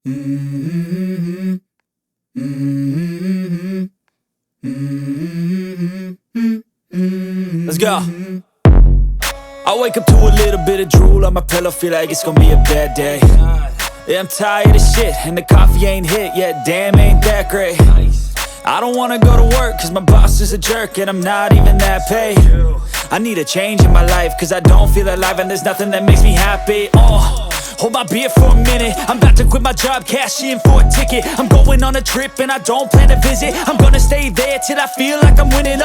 Mm-hmm. Mm-hmm. Mm-hmm. Let's go. I wake up to a little bit of drool on my pillow, feel like it's gonna be a bad day. Yeah, I'm tired of shit, and the coffee ain't hit yet, damn, ain't that great. I don't wanna go to work, cause my boss is a jerk, and I'm not even that paid. I need a change in my life, cause I don't feel alive, and there's nothing that makes me happy. Hold my beer for a minute, I'm about to quit my job, cash in for a ticket. I'm going on a trip and I don't plan to visit. I'm gonna stay there till I feel like I'm winning,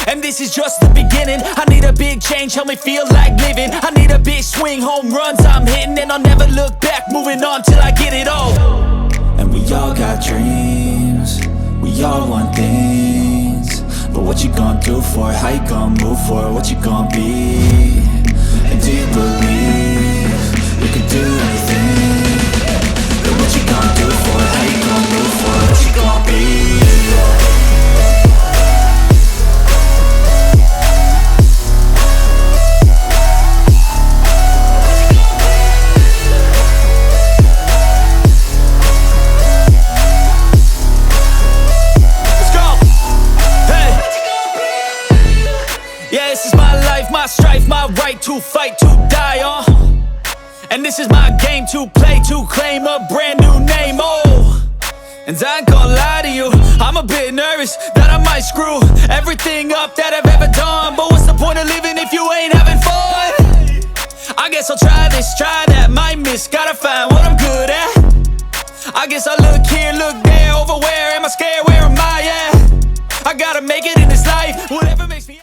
and this is just the beginning. I need a big change, help me feel like living. I need a big swing, home runs I'm hitting, and I'll never look back, moving on till I get it all. And we all got dreams, we all want things, but what you gonna do for it? How you gonna move for it? What you gonna be? And do you believe you can do anything? But what you gonna do for it? How you gonna move for it? What you gonna be? Yeah, this is my life, my strife, my right to fight, to die on. And this is my game to play, to claim a brand new name, And I ain't gonna lie to you, I'm a bit nervous that I might screw everything up that I've ever done. But what's the point of living if you ain't having fun? I guess I'll try this, try that, might miss, gotta find what I'm good at. I guess I look here, look there, over where am I scared, where am I at? I gotta make it in this life, whatever makes me